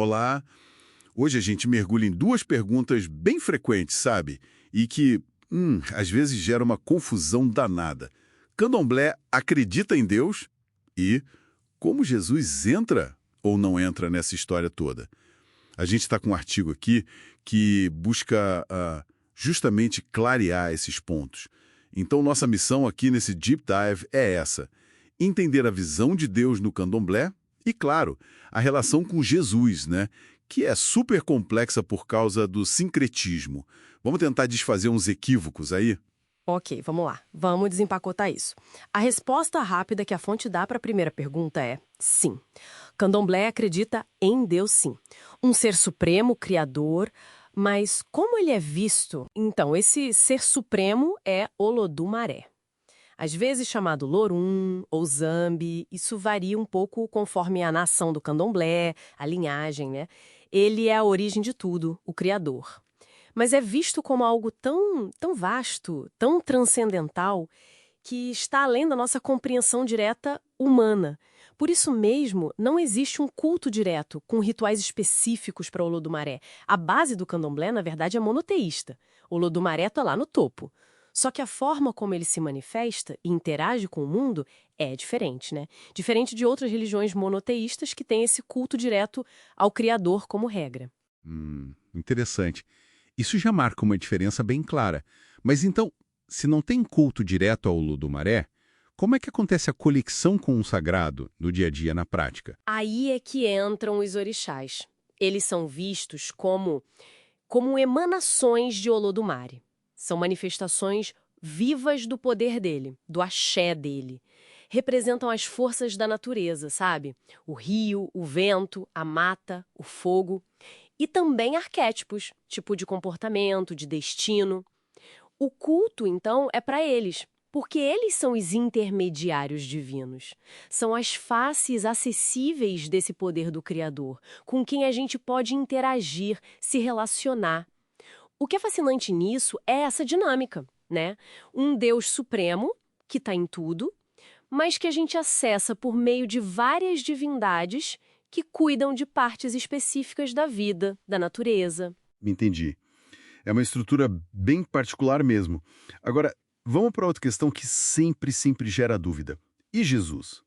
Olá! Hoje a gente mergulha em duas perguntas bem frequentes, sabe? E que, às vezes gera uma confusão danada. Candomblé acredita em Deus? E como Jesus entra ou não entra nessa história toda? A gente está com um artigo aqui que busca justamente clarear esses pontos. Então, nossa missão aqui nesse Deep Dive é essa: entender a visão de Deus no candomblé e, claro, a relação com Jesus, né? Que é super complexa por causa do sincretismo. Vamos tentar desfazer uns equívocos aí? Ok, vamos lá. Vamos desempacotar isso. A resposta rápida que a fonte dá para a primeira pergunta é sim. Candomblé acredita em Deus, sim. Um ser supremo, criador, mas como ele é visto? Então, esse ser supremo é Olodumaré. Às vezes chamado Lorum ou Zambi, isso varia um pouco conforme a nação do candomblé, a linhagem, né? Ele é a origem de tudo, o criador. Mas é visto como algo tão vasto, tão transcendental, que está além da nossa compreensão direta humana. Por isso mesmo, não existe um culto direto, com rituais específicos para Olodumaré. A base do candomblé, na verdade, é monoteísta. Olodumaré está lá no topo. Só que a forma como ele se manifesta e interage com o mundo é diferente, né? Diferente de outras religiões monoteístas que têm esse culto direto ao Criador como regra. Interessante. Isso já marca uma diferença bem clara. Mas então, se não tem culto direto ao Olodumaré, como é que acontece a conexão com o sagrado no dia a dia, na prática? Aí é que entram os orixás. Eles são vistos como emanações de Olodumare. São manifestações vivas do poder dele, do axé dele. Representam as forças da natureza, sabe? O rio, o vento, a mata, o fogo. E também arquétipos, tipo de comportamento, de destino. O culto, então, é para eles, porque eles são os intermediários divinos. São as faces acessíveis desse poder do Criador, com quem a gente pode interagir, se relacionar. O que é fascinante nisso é essa dinâmica, né? Um Deus supremo, que está em tudo, mas que a gente acessa por meio de várias divindades que cuidam de partes específicas da vida, da natureza. Entendi. É uma estrutura bem particular mesmo. Agora, vamos para outra questão que sempre gera dúvida. E Jesus?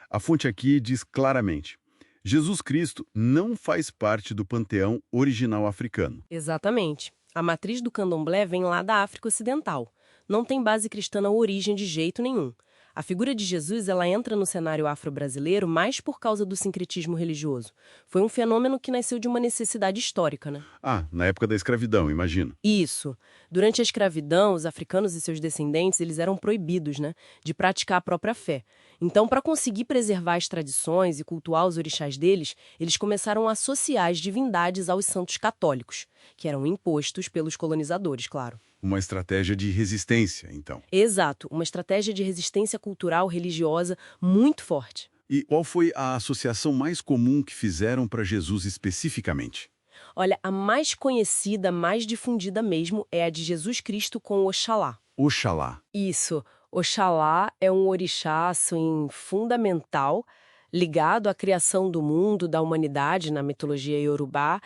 A fonte aqui diz claramente: Jesus Cristo não faz parte do panteão original africano. Exatamente. A matriz do candomblé vem lá da África Ocidental. Não tem base cristã na origem de jeito nenhum. A figura de Jesus, ela entra no cenário afro-brasileiro mais por causa do sincretismo religioso. Foi um fenômeno que nasceu de uma necessidade histórica, né? Ah, na época da escravidão, imagino. Isso. Durante a escravidão, os africanos e seus descendentes, eles eram proibidos, né, de praticar a própria fé. Então, para conseguir preservar as tradições e cultuar os orixás deles, eles começaram a associar as divindades aos santos católicos, que eram impostos pelos colonizadores, claro. Uma estratégia de resistência, então. Exato, uma estratégia de resistência cultural religiosa muito forte. E qual foi a associação mais comum que fizeram para Jesus especificamente? Olha, a mais conhecida, mais difundida mesmo, é a de Jesus Cristo com Oxalá. Oxalá. Isso. Oxalá é um orixá, assim, fundamental, ligado à criação do mundo, da humanidade na mitologia iorubá.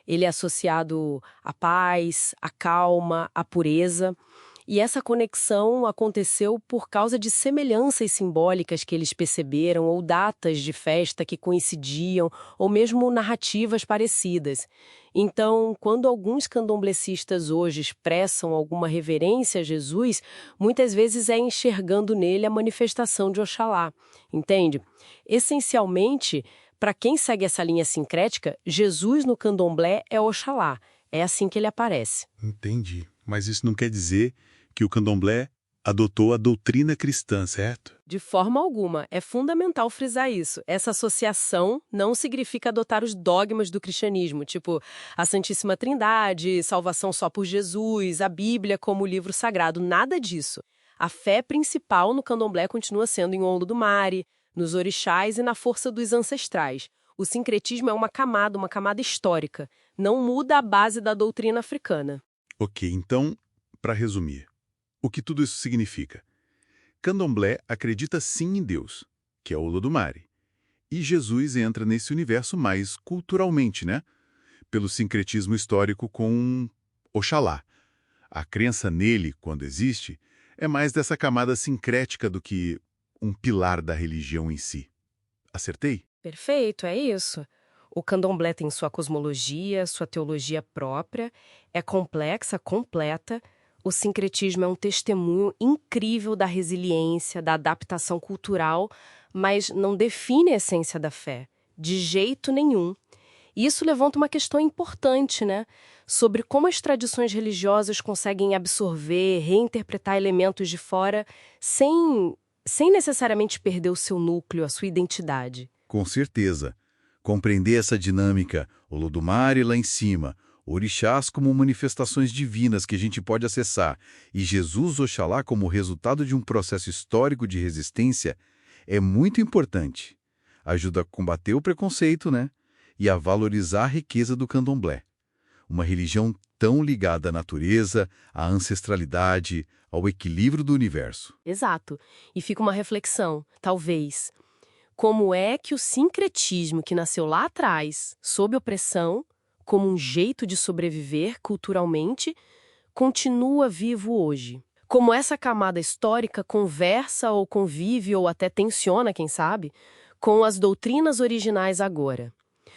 Ele é associado à paz, à calma, à pureza. E essa conexão aconteceu por causa de semelhanças simbólicas que eles perceberam, ou datas de festa que coincidiam, ou mesmo narrativas parecidas. Então, quando alguns candomblecistas hoje expressam alguma reverência a Jesus, muitas vezes é enxergando nele a manifestação de Oxalá, entende? Essencialmente, para quem segue essa linha sincrética, Jesus no candomblé é Oxalá. É assim que ele aparece. Entendi. Mas isso não quer dizer que o candomblé adotou a doutrina cristã, certo? De forma alguma, é fundamental frisar isso. Essa associação não significa adotar os dogmas do cristianismo, tipo a Santíssima Trindade, salvação só por Jesus, a Bíblia como livro sagrado, nada disso. A fé principal no candomblé continua sendo em Olodumare, nos orixás e na força dos ancestrais. O sincretismo é uma camada histórica. Não muda a base da doutrina africana. Ok, então, para resumir, o que tudo isso significa? Candomblé acredita sim em Deus, que é o Olodumare, E Jesus entra nesse universo mais culturalmente, né? Pelo sincretismo histórico com Oxalá. A crença nele, quando existe, é mais dessa camada sincrética do que um pilar da religião em si. Acertei? Perfeito, é isso. O candomblé tem sua cosmologia, sua teologia própria, é complexa, completa. O sincretismo é um testemunho incrível da resiliência, da adaptação cultural, mas não define a essência da fé, de jeito nenhum. E isso levanta uma questão importante, né? Sobre como as tradições religiosas conseguem absorver, reinterpretar elementos de fora sem necessariamente perder o seu núcleo, a sua identidade. Com certeza. Compreender essa dinâmica, Olodumare lá em cima, orixás como manifestações divinas que a gente pode acessar e Jesus Oxalá como resultado de um processo histórico de resistência é muito importante. Ajuda a combater o preconceito, né? E a valorizar a riqueza do candomblé. Uma religião tão ligada à natureza, à ancestralidade, ao equilíbrio do universo. Exato. E fica uma reflexão, talvez. Como é que o sincretismo que nasceu lá atrás, sob opressão, como um jeito de sobreviver culturalmente, continua vivo hoje? Como essa camada histórica conversa ou convive ou até tensiona, quem sabe, com as doutrinas originais agora?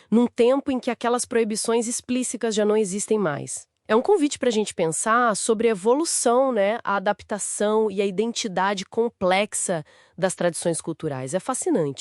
Num tempo em que aquelas proibições explícitas já não existem mais. É um convite para a gente pensar sobre a evolução, né, a adaptação e a identidade complexa das tradições culturais. É fascinante.